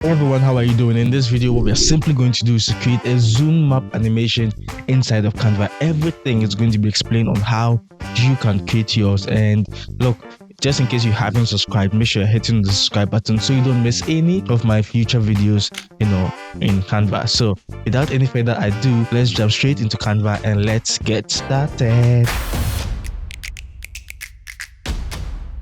Hey everyone, how are you doing? In this video, what we are simply going to do is to create a zoom map animation inside of Canva. Everything is going to be explained on how you can create yours. And look, just in case you haven't subscribed, make sure you're hitting the subscribe button so you don't miss any of my future videos, in Canva. So without any further ado, let's jump straight into Canva and let's get started.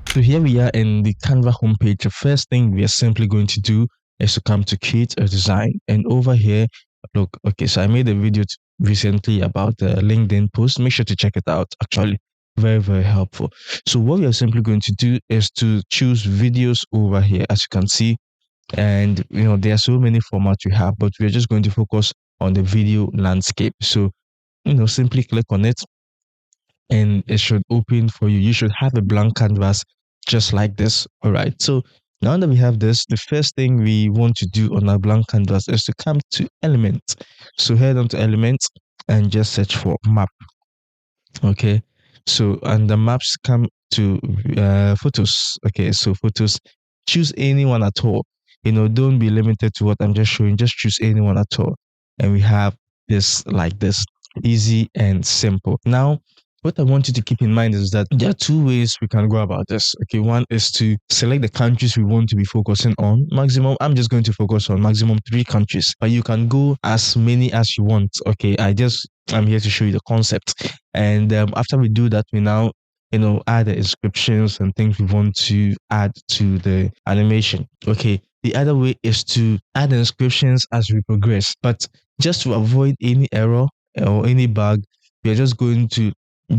So here we are in the Canva homepage. The first thing we are simply going to do is to come to create a design. And over here, look, okay, so I made a video recently about the LinkedIn post. Make sure to check it out. Actually, very, very helpful. So what we are simply going to do is to choose videos over here, as you can see. And, there are so many formats we have, but we're just going to focus on the video landscape. So, simply click on it and it should open for you. You should have a blank canvas just like this. All right. So now that we have this, the first thing we want to do on our blank canvas is to come to element. So head on to element and just search for map. Okay. So and the maps come to photos. Okay. So photos, choose anyone at all. Don't be limited to what I'm just showing. Just choose anyone at all. And we have this like this, easy and simple. Now, what I want you to keep in mind is that there are two ways we can go about this. Okay, one is to select the countries we want to be focusing on. Maximum, I'm just going to focus on maximum 3 countries, but you can go as many as you want. Okay, I'm here to show you the concept. And after we do that, we now add the inscriptions and things we want to add to the animation. Okay, the other way is to add inscriptions as we progress, but just to avoid any error or any bug, we are just going to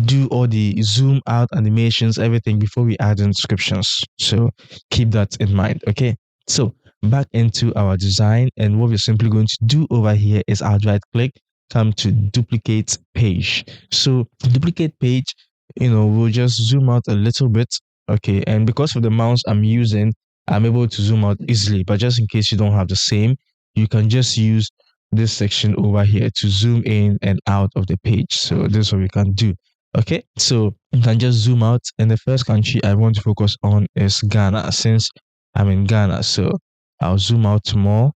do all the zoom out animations, everything before we add inscriptions. So keep that in mind. Okay, so back into our design, and what we're simply going to do over here is I'll right click, come to duplicate page. So duplicate page, we'll just zoom out a little bit. Okay, and because of the mouse I'm using, I'm able to zoom out easily. But just in case you don't have the same, you can just use this section over here to zoom in and out of the page. So this is what we can do. Okay, so you can just zoom out, and the first country I want to focus on is Ghana, since I'm in Ghana. So I'll zoom out more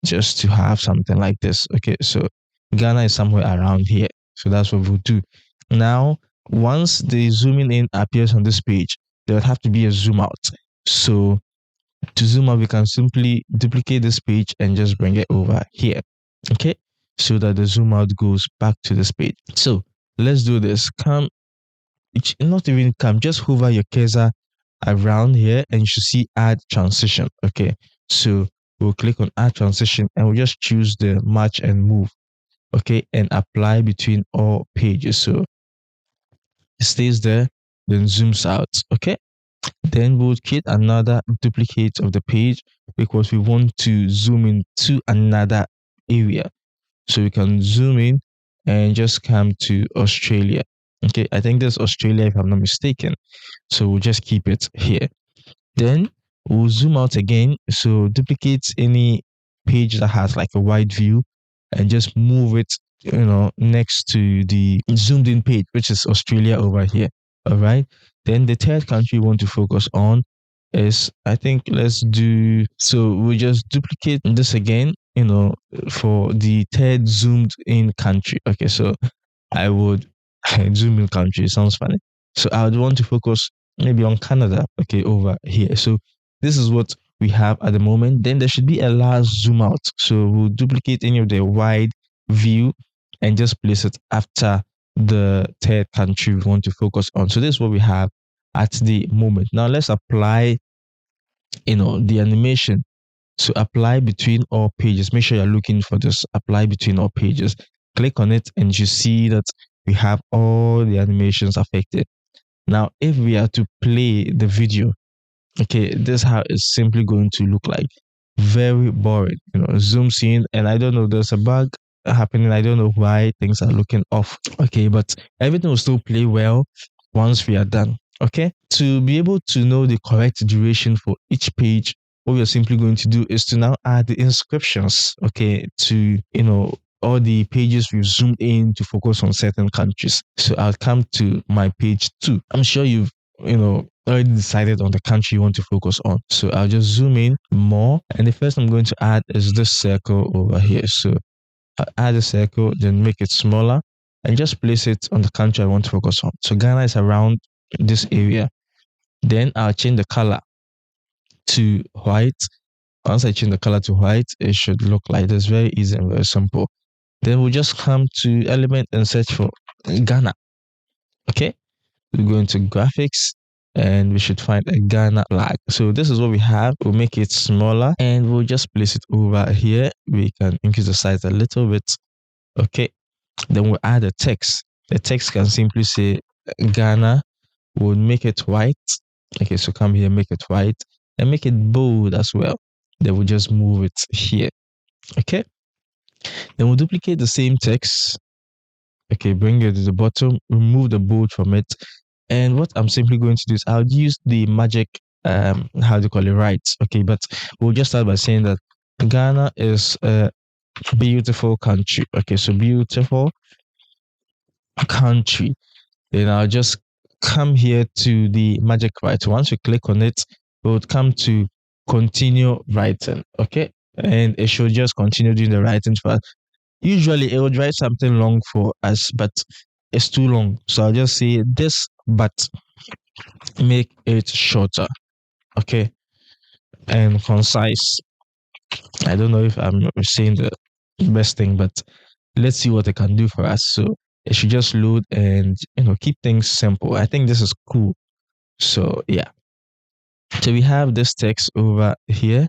just to have something like this. Okay, so Ghana is somewhere around here. So that's what we'll do. Now, once the zooming in appears on this page, there would have to be a zoom out. So to zoom out, we can simply duplicate this page and just bring it over here. Okay, so that the zoom out goes back to this page. So let's do this. Not even come, just hover your cursor around here and you should see add transition. Okay, so we'll click on add transition and we'll just choose the match and move. Okay, and apply between all pages. So it stays there, then zooms out. Okay, then we'll create another duplicate of the page because we want to zoom in to another area. So we can zoom in and just come to Australia. Okay, I think this is Australia if I'm not mistaken. So we'll just keep it here. Then we'll zoom out again. So duplicate any page that has like a wide view and just move it, next to the zoomed in page, which is Australia over here. All right. Then the third country we want to focus on is, I think, so we just duplicate this again, for the third zoomed in country. Okay. So I would zoom in country. Sounds funny. So I would want to focus maybe on Canada. Okay. Over here. So this is what we have at the moment. Then there should be a last zoom out. So we'll duplicate any of the wide view and just place it after the third country we want to focus on. So this is what we have at the moment. Now let's apply, the animation. So apply between all pages. Make sure you're looking for this apply between all pages. Click on it and you see that we have all the animations affected. Now, if we are to play the video, okay, this is how it's simply going to look like. Very boring, zooms in, and I don't know, there's a bug happening. I don't know why things are looking off. Okay, but everything will still play well once we are done. Okay, to be able to know the correct duration for each page, what we are simply going to do is to now add the inscriptions, okay, to all the pages we've zoomed in to focus on certain countries. So I'll come to my page 2. I'm sure you've already decided on the country you want to focus on. So I'll just zoom in more. And the first I'm going to add is this circle over here. So I'll add a circle, then make it smaller and just place it on the country I want to focus on. So Ghana is around this area. Then I'll change the color to white. Once I change the color to white, it should look like this. Very easy and very simple. Then we'll just come to element and search for Ghana. Okay. We go into graphics and we should find a Ghana flag. So this is what we have. We'll make it smaller and we'll just place it over here. We can increase the size a little bit. Okay. Then we'll add a text. The text can simply say Ghana. We'll make it white. Okay, so come here, make it white and make it bold as well. Then we'll just move it here. Okay. Then we'll duplicate the same text. Okay, bring it to the bottom, remove the bold from it. And what I'm simply going to do is I'll use the magic, how do you call it, rights. Okay, but we'll just start by saying that Ghana is a beautiful country. Okay, so beautiful country. Then I'll just come here to the magic right. Once you click on it, it would come to continue writing. Okay, and it should just continue doing the writing for us. Usually it would write something long for us, but it's too long. So I'll just say this, but make it shorter. Okay, and concise. I don't know if I'm saying the best thing, but let's see what it can do for us. So it should just load and keep things simple. I think this is cool. So yeah. So we have this text over here.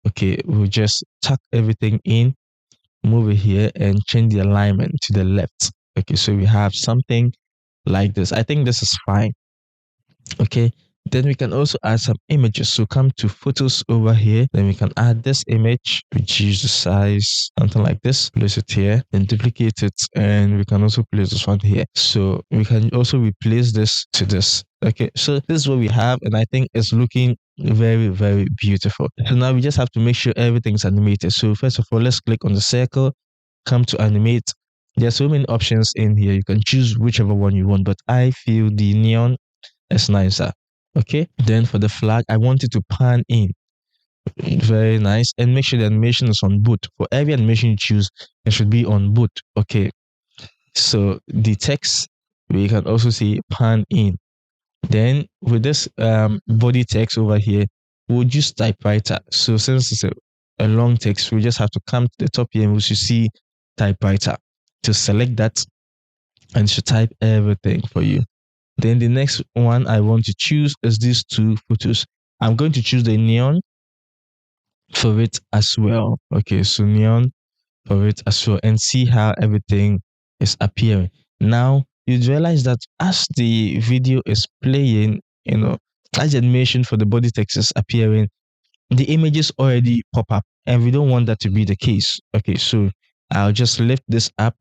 Okay, we'll just tuck everything in, move it here and change the alignment to the left. Okay, so we have something like this. I think this is fine. Okay, then we can also add some images. So come to photos over here. Then we can add this image, reduce the size, something like this, place it here, then duplicate it, and we can also place this one here. So we can also replace this to this. Okay, so this is what we have, and I think it's looking very, very beautiful. So now we just have to make sure everything's animated. So first of all, let's click on the circle, come to animate. There's so many options in here. You can choose whichever one you want, but I feel the neon is nicer. Okay, then for the flag, I want it to pan in. Very nice. And make sure the animation is on boot. For every animation you choose, it should be on boot. Okay, so the text, we can also see pan in. Then with this body text over here, we'll use typewriter. So since it's a long text, we just have to come to the top here and we should see typewriter. To select that and should type everything for you. Then the next one I want to choose is these two photos. I'm going to choose the neon for it as well. Okay, so neon for it as well and see how everything is appearing. Now you realize that as the video is playing, as the animation for the body text is appearing, the images already pop up and we don't want that to be the case. Okay, so I'll just lift this up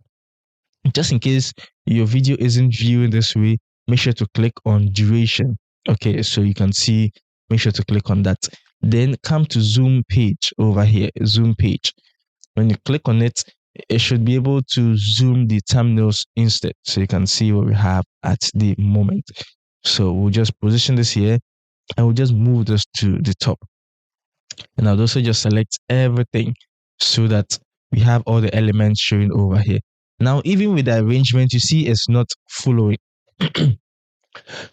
just in case your video isn't viewing this way. Make sure to click on duration. Okay, so you can see, make sure to click on that. Then come to zoom page over here, zoom page. When you click on it, it should be able to zoom the thumbnails instead. So you can see what we have at the moment. So we'll just position this here and we'll just move this to the top. And I'll also just select everything so that we have all the elements showing over here. Now, even with the arrangement, you see it's not following.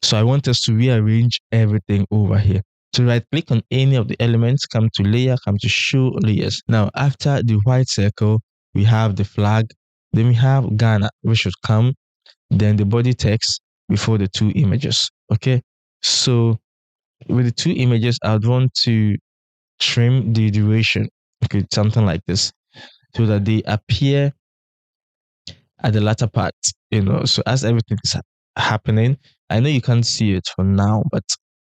So I want us to rearrange everything over here. So right click on any of the elements, come to layer, come to show layers. Now, after the white circle, we have the flag, then we have Ghana, which should come, then the body text before the two images. Okay, so with the two images, I'd want to trim the duration. Okay, something like this, so that they appear at the latter part, so as everything is happening, I know you can't see it for now, but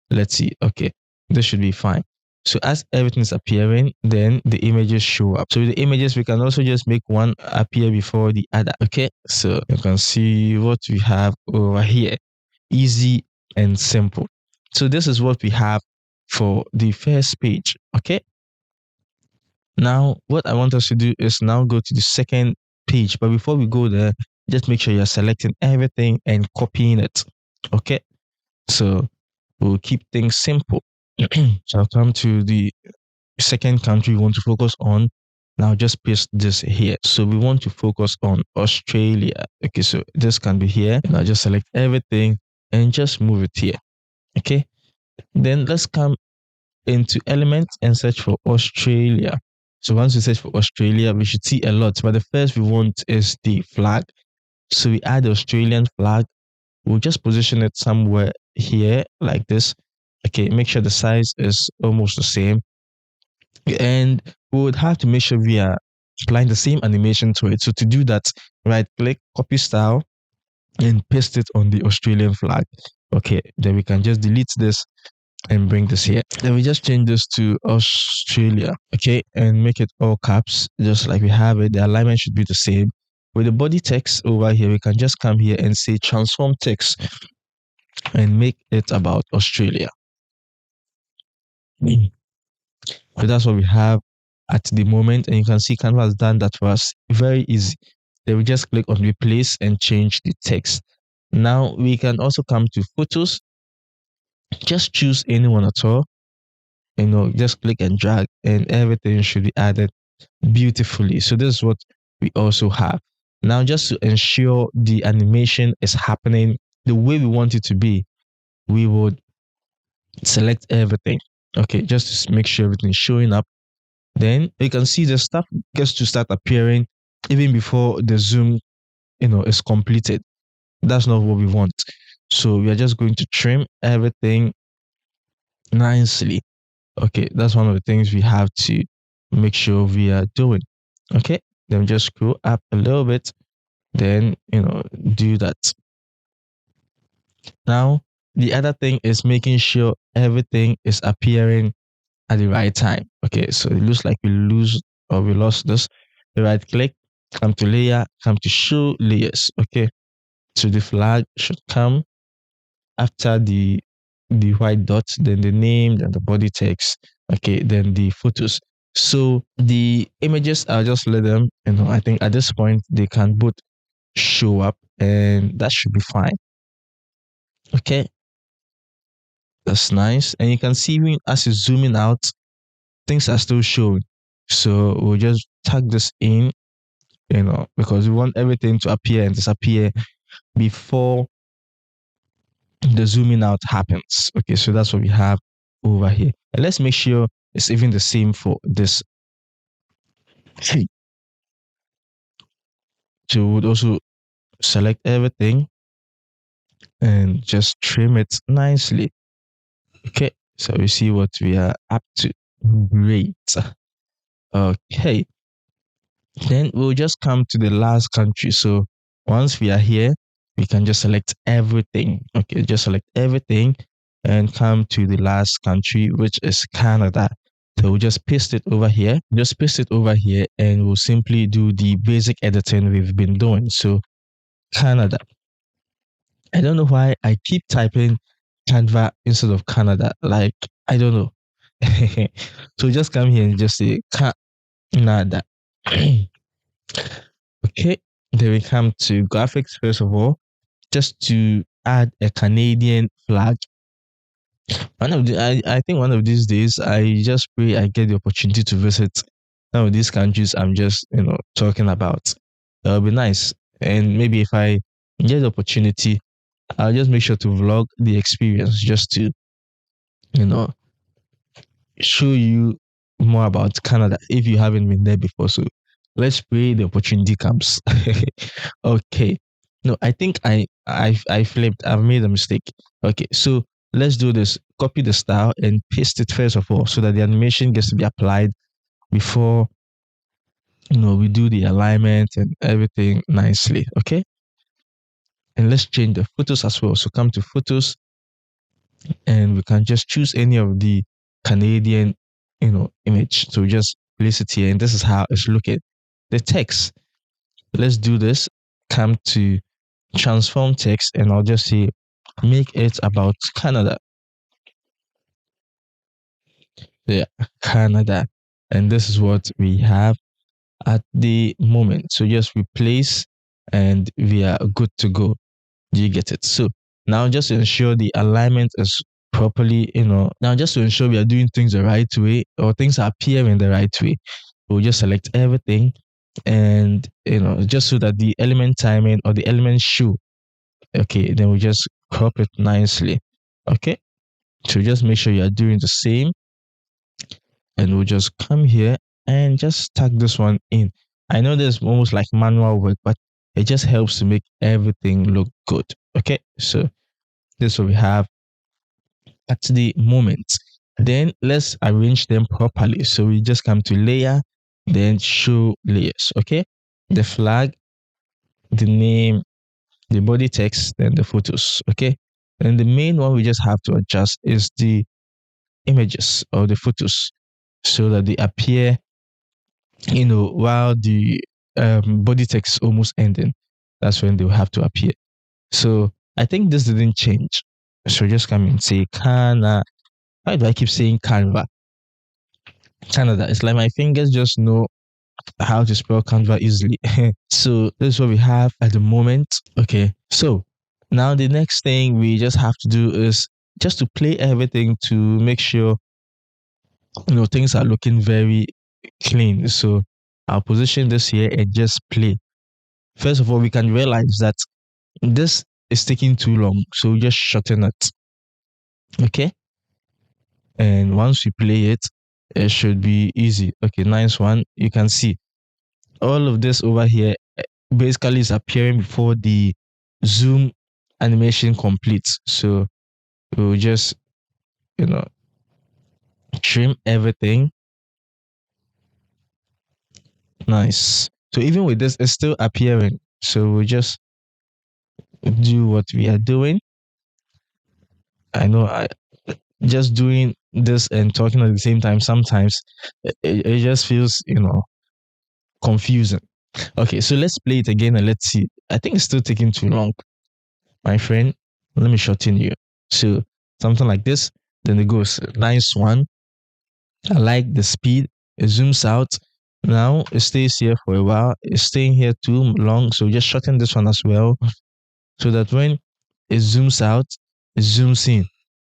let's see. Okay, this should be fine. So as everything is appearing, then the images show up. So with the images, we can also just make one appear before the other. Okay, so you can see what we have over here. Easy and simple. So this is what we have for the first page. Okay, now what I want us to do is now go to the second page, but before we go there, just make sure you're selecting everything and copying it. Okay, so We'll keep things simple. So I'll come to the second country we want to focus on. Now just paste this here. So we want to focus on Australia. Okay, so this can be here. And I'll just select everything and just move it here. Okay. Then let's come into elements and search for Australia. So once we search for Australia, we should see a lot. But the first we want is the flag. So we add the Australian flag. We'll just position it somewhere here like this. Okay, make sure the size is almost the same. And we would have to make sure we are applying the same animation to it. So to do that, right click, copy style, and paste it on the Australian flag. Okay, then we can just delete this and bring this here. Then we just change this to Australia, okay, and make it all caps, just like we have it. The alignment should be the same. With the body text over here, we can just come here and say transform text and make it about Australia. So that's what we have at the moment, and you can see Canva has done that for us. Very easy. Then we just click on replace and change the text. Now we can also come to photos. Just choose anyone at all. Just click and drag, and everything should be added beautifully. So this is what we also have. Now, just to ensure the animation is happening the way we want it to be, we would select everything. Okay, just to make sure everything is showing up. Then you can see the stuff gets to start appearing even before the zoom, is completed. That's not what we want. So we are just going to trim everything nicely. Okay, that's one of the things we have to make sure we are doing. Okay, then just scroll up a little bit, then do that. Now the other thing is making sure everything is appearing at the right time. Okay, so it looks like we lost this. Right click, come to layer, come to show layers. Okay, so the flag should come after the white dot, then the name, then the body text. Okay, then the photos. So the images, I'll just let them, I think at this point they can both show up, and that should be fine. Okay, that's nice. And you can see as it's zooming out, things are still showing. So we'll just tag this in, because we want everything to appear and disappear before the zooming out happens. Okay, so that's what we have over here. And let's make sure it's even the same for this. So we'll also select everything and just trim it nicely. Okay, so we see what we are up to. Great. Okay, then we'll just come to the last country. So once we are here, we can just select everything. Okay, just select everything and come to the last country, which is Canada. So we'll just paste it over here. Just paste it over here, and we'll simply do the basic editing we've been doing. So Canada. I don't know why I keep typing Canva instead of Canada. Like, I don't know. So just come here and just say Canada. Okay, then we come to graphics first of all, just to add a Canadian flag. I think one of these days, I just pray I get the opportunity to visit some of these countries I'm just talking about. That'll be nice. And maybe if I get the opportunity, I'll just make sure to vlog the experience, just to you know show you more about Canada if you haven't been there before. So let's pray the opportunity comes. Okay. No, I think I flipped. I've made a mistake. Okay, so let's do this. Copy the style and paste it first of all, so that the animation gets to be applied before we do the alignment and everything nicely. Okay. And let's change the photos as well. So come to photos, and we can just choose any of the Canadian, image. So just place it here, and this is how it's looking. The text. Let's do this. Come to transform text, and I'll just say make it about Canada. Yeah, Canada. And this is what we have at the moment. So just replace, and we are good to go. Do you get it? So now just ensure the alignment is properly, now just to ensure we are doing things the right way or things are appearing the right way, we'll just select everything, and just so that the element timing or the element show. Okay, then we just crop it nicely. Okay, so just make sure you are doing the same, and we'll just come here and just tag this one in. I know there's almost like manual work, but it just helps to make everything look good. Okay, so this is what we have at the moment. Then let's arrange them properly. So we just come to layer, then show layers. Okay, the flag, the name, the body text, then the photos. Okay, and the main one we just have to adjust is the images or the photos, so that they appear, while the body text almost ending. That's when they'll have to appear. So I think this didn't change. So just come and say Canva. Why do I keep saying Canva? Canada. It's like my fingers just know how to spell Canva easily. So this is what we have at the moment. Okay. So now the next thing we just have to do is just to play everything to make sure things are looking very clean. So I'll position this here and just play. First of all, we can realize that this is taking too long. So we just shorten it. Okay. And once we play it, it should be easy. Okay, nice one. You can see all of this over here basically is appearing before the zoom animation completes. So we'll just, trim everything. Nice. So even with this, it's still appearing. So we'll just do what we are doing. I know I just doing this and talking at the same time, sometimes it just feels, confusing. Okay, so let's play it again and let's see. I think it's still taking too long. My friend, let me shorten you. So something like this, then it goes. Nice one. I like the speed. It zooms out. Now it stays here for a while. It's staying here too long. So just shorten this one as well, so that when it zooms out, it zooms in.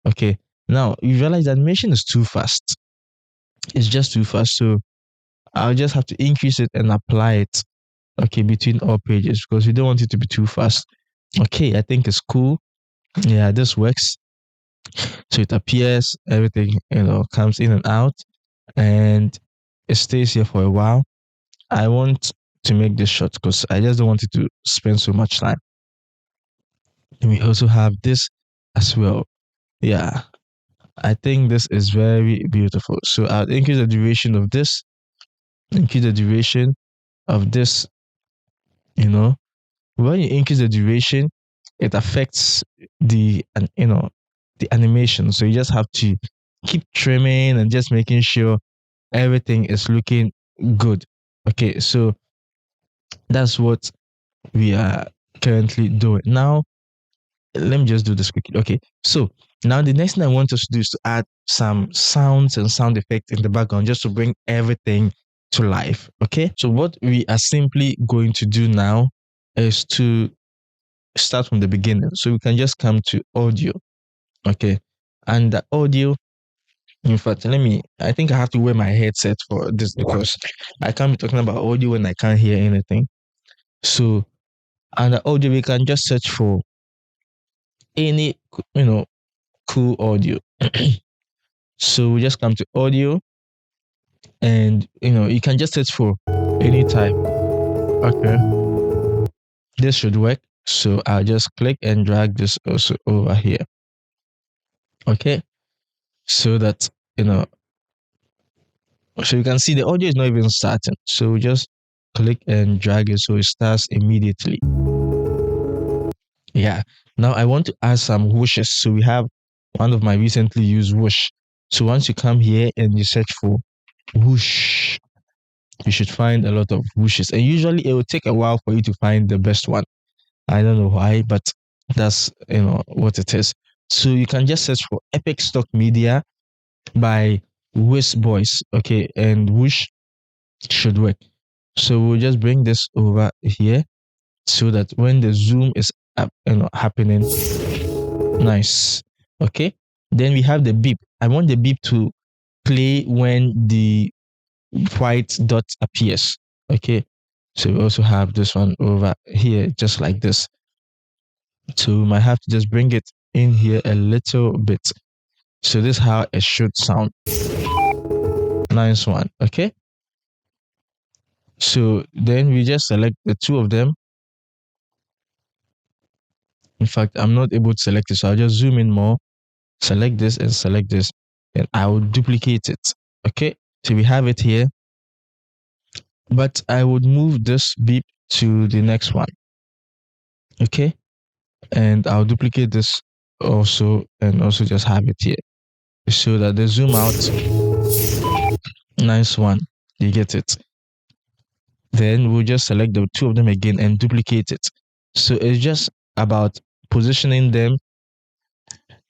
Okay. Now you realize the animation is too fast. It's just too fast. So I'll just have to increase it and apply it. Okay, between all pages, because we don't want it to be too fast. Okay, I think it's cool. Yeah, this works. So it appears, everything, comes in and out, and it stays here for a while. I want to make this short because I just don't want it to spend so much time. And we also have this as well. Yeah, I think this is very beautiful. So I'll increase the duration of this, increase the duration of this, when you increase the duration, it affects the animation. So you just have to keep trimming and just making sure everything is looking good. Okay, so that's what we are currently doing. Now, let me just do this quickly. Okay, so now the next thing I want us to do is to add some sounds and sound effects in the background just to bring everything to life. Okay, so what we are simply going to do now is to start from the beginning. So we can just come to audio. Okay, and the audio, in fact, I think I have to wear my headset for this because I can't be talking about audio when I can't hear anything. So, and the audio, we can just search for any, cool audio. So we just come to audio, and, you can just search for any type. Okay, this should work. So I'll just click and drag this also over here. Okay, so that, so you can see the audio is not even starting. So we just click and drag it so it starts immediately. Yeah. Now I want to add some whooshes. So we have one of my recently used whoosh. So once you come here and you search for whoosh, you should find a lot of whooshes. And usually it will take a while for you to find the best one. I don't know why, but that's what it is. So you can just search for Epic Stock Media by Whiz Boys. Okay, and whoosh should work. So we'll just bring this over here so that when the zoom is happening, nice. Okay, Then we have the beep. I want the beep to play when the white dot appears. Okay. So we also have this one over here, just like this. So we might have to just bring it in here a little bit. So this is how it should sound. Nice one. Okay. So then we just select the two of them. In fact, I'm not able to select it. So I'll just zoom in more, select this and select this, and I will duplicate it. Okay. So we have it here, but I would move this beep to the next one. Okay. And I'll duplicate this also and also just have it here so that the zoom out. Nice one. You get it. Then we'll just select the two of them again and duplicate it. So it's just about positioning them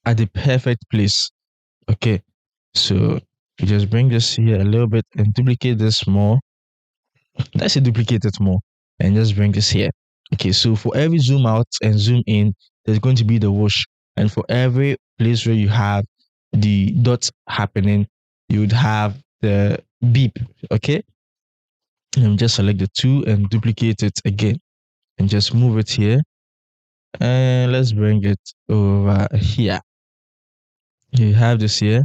at the perfect place. Okay. So you just bring this here a little bit and duplicate this more. Let's say duplicate it more and just bring this here. Okay. So for every zoom out and zoom in, there's going to be the whoosh. And for every place where you have the dots happening, you would have the beep. Okay. And just select the two and duplicate it again and just move it here. And let's bring it over here. You have this here.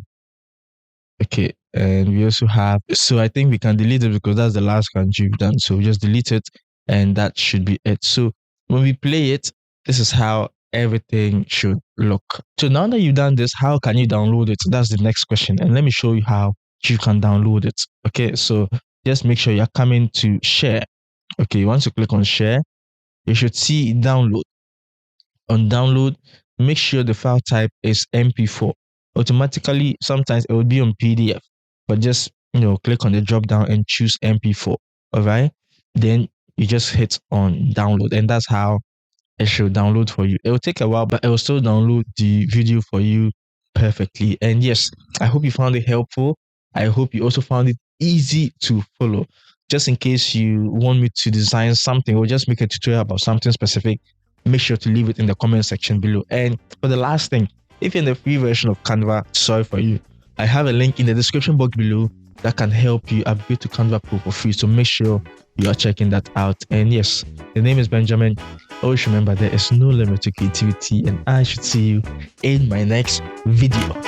Okay. And we also have, so I think we can delete it because that's the last country we've done. So we just delete it and that should be it. So when we play it, this is how everything should look. So now that you've done this, how can you download it? That's the next question. And let me show you how you can download it. Okay. So just make sure you're coming to share. Okay. Once you click on share, you should see download. On download, make sure the file type is MP4. Automatically, sometimes it will be on PDF, but just click on the drop down and choose MP4. All right. Then you just hit on download, and that's how it should download for you. It will take a while, but it will still download the video for you perfectly. And yes, I hope you found it helpful. I hope you also found it easy to follow. Just in case you want me to design something or just make a tutorial about something specific, make sure to leave it in the comment section below. And for the last thing, if you're in the free version of Canva, sorry for you, I have a link in the description box below that can help you upgrade to Canva Pro for free. So make sure you are checking that out. And yes, the name is Benjamin. Always remember there is no limit to creativity, and I should see you in my next video.